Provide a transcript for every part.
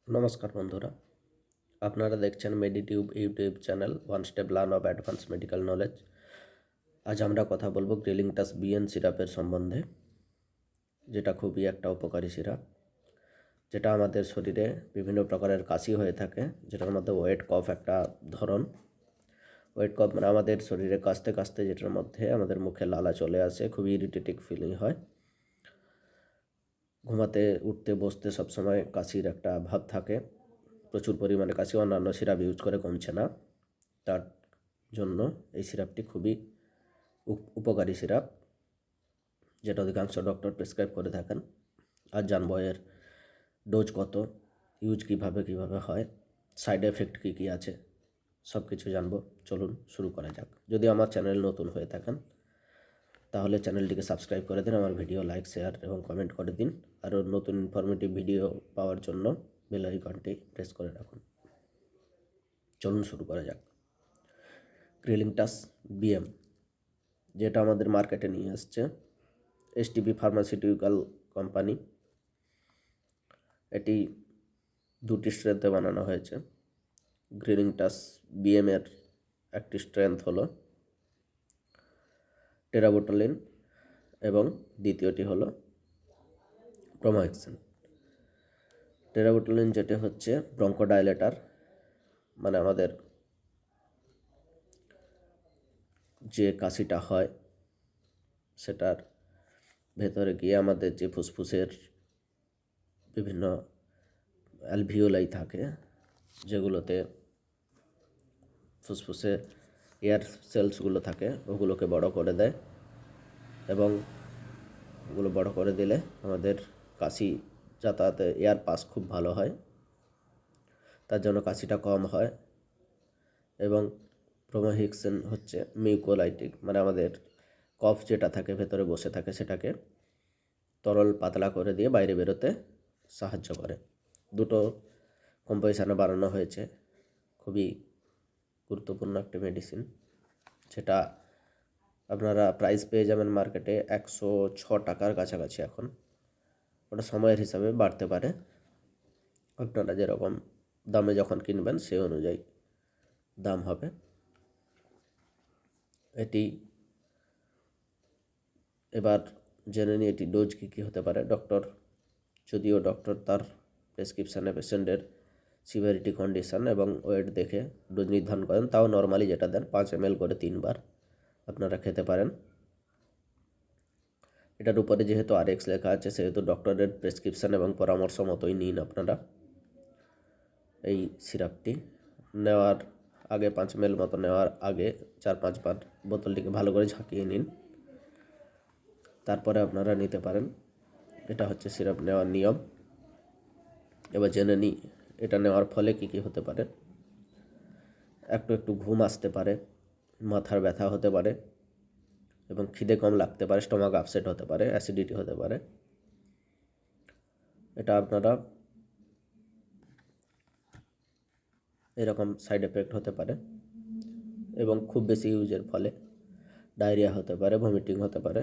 নমস্কার বন্ধুরা, আপনারা দেখছেন Meditube YouTube channel one step learn of advance medical knowledge. আজ আমরা কথা বলবো গ্রিলিংটাস বিএন সিরাপের সম্বন্ধে, যেটা খুবই একটা উপকারী সিরাপ, যেটা আমাদের শরীরে বিভিন্ন প্রকারের কাশি হয়ে থাকে, যেটার মধ্যে ওয়েট কফ একটা ধরন। ওয়েট কফ মানে আমাদের শরীরে কাশতে কাশতে যেটার মধ্যে আমাদের মুখে লালা চলে আসে, খুবই ইরিটেটিং ফিলিং হয়, ঘুমাতে উঠতে বসতে সবসময় কাশির একটা ভাব থাকে, প্রচুর পরিমাণে কাশি অন্যান্য সিরাপ ইউজ করে কমছে না। তার জন্য এই সিরাপটি খুবই উপকারী সিরাপ, যেটা অধিকাংশ ডক্টর প্রেসক্রাইব করে থাকেন। আর জানবো এর ডোজ কত, ইউজ কিভাবে হয়, সাইড এফেক্ট কী আছে, সব কিছু জানবো। চলুন শুরু করা যাক। যদি আমার চ্যানেল নতুন হয়ে থাকেন তাহলে চ্যানেলটিকে সাবস্ক্রাইব করে দিন, আমার ভিডিও লাইক শেয়ার এবং কমেন্ট করে দিন। আরও নতুন ইনফরমেটিভ ভিডিও পাওয়ার জন্য বেল আইকনটি প্রেস করে রাখুন। চলুন শুরু করা যাক। গ্রিলিংটাস বিএম, যেটা আমাদের মার্কেটে নিয়ে আসছে এসটিপি ফার্মাসিউটিক্যাল কোম্পানি। এটি দুটি স্ট্রেন্থে বানানো হয়েছে। গ্রিলিংটাস বিএম এর একটি স্ট্রেংথ হলো টেরাবোটলিন এবং দ্বিতীয়টি হলো ব্রোমোহেক্সিন। টেরাবোটলিন যেটা হচ্ছে ব্রঙ্কোডাইলেটার, মানে আমাদের যে কাশিটা হয় সেটার ভেতরে গিয়ে আমাদের যে ফুসফুসের বিভিন্ন অ্যালভিওলাই থাকে, যেগুলোতে ফুসফুসে এয়ার সেলসগুলো থাকে, ওগুলোকে বড় করে দেয় এবং ওগুলো বড় করে দিলে আমাদের কাশি যাতায়াতে এয়ার পাস খুব ভালো হয়, তার জন্য কাশিটা কম হয়। এবং ব্রোমোহেক্সিন হচ্ছে মিউকোলাইটিক, মানে আমাদের কফ যেটা থাকে ভেতরে বসে থাকে সেটাকে তরল পাতলা করে দিয়ে বাইরে বেরোতে সাহায্য করে। দুটো কম্পোজিশনে বানানো হয়েছে, খুবই গুরুত্বপূর্ণ একটা মেডিসিন, যেটা আপনারা প্রাইস পেয়ে যাবেন মার্কেটে 106 টাকার কাছাকাছি এখন। ওটা সময়ের হিসাবে বাড়তে পারে, আপনারা যেরকম দামে যখন কিনবেন সেই অনুযায়ী দাম হবে। এটি এবার জেনে নিই এটি ডোজ কী হতে পারে। যদিও ডক্টর তার প্রেসক্রিপশানে পেশেন্টের সিভিয়ারিটি কন্ডিশন এবং ওয়েট দেখে ডোজ নির্ধারণ করেন, তাও নর্মালি যেটা দেন 5 ml করে 3 বার আপনারা খেতে পারেন। এটার উপরে যেহেতু RX লেখা আছে সেহেতু ডক্টরের প্রেসক্রিপশান এবং পরামর্শ মতোই নিন আপনারা এই সিরাপটি। নেওয়ার আগে 5 ml মতো নেওয়ার আগে 4-5 বার বোতলটিকে ভালো করে ঝাঁকিয়ে নিন, তারপরে আপনারা নিতে পারেন। এটা হচ্ছে সিরাপ নেওয়ার নিয়ম। এবার জেনে নিই এটা নেওয়ার ফলে কী হতে পারে। একটু ঘুম আসতে পারে, মাথার ব্যথা হতে পারে এবং খিদে কম লাগতে পারে, স্টমাক আপসেট হতে পারে, অ্যাসিডিটি হতে পারে। এটা আপনারা এরকম সাইড এফেক্ট হতে পারে এবং খুব বেশি ইউজের ফলে ডায়রিয়া হতে পারে, ভমিটিং হতে পারে।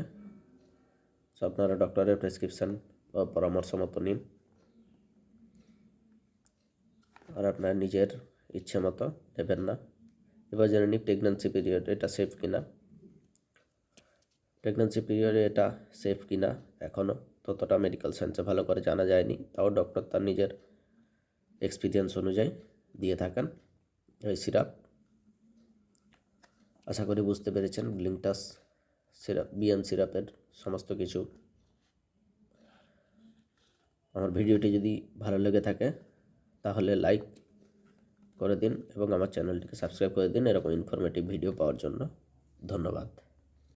সো আপনারা ডক্টরের প্রেসক্রিপশান বা পরামর্শ মতো নিন আর আপনার নিজের ইচ্ছে মতো নেবেন না। এবার জেনে নিই প্রেগন্যান্সি পিরিয়ড এটা সেফ কিনা। প্রেগন্যান্সি পিরিয়ডে এটা সেফ কিনা এখনও ততটা মেডিকেল সায়েন্সে ভালো করে জানা যায়নি, তাও ডক্টর তার নিজের এক্সপিরিয়েন্স অনুযায়ী দিয়ে থাকেন এই সিরাপ। আশা করি বুঝতে পেরেছেন গ্রিলিংটাস সিরাপ বিএম সিরাপের সমস্ত কিছু। আমার ভিডিওটি যদি ভালো লেগে থাকে তাহলে লাইক করে দিন এবং আমার চ্যানেলটিকে সাবস্ক্রাইব করে দিন এরকম ইনফরমেটিভ ভিডিও পাওয়ার জন্য। ধন্যবাদ।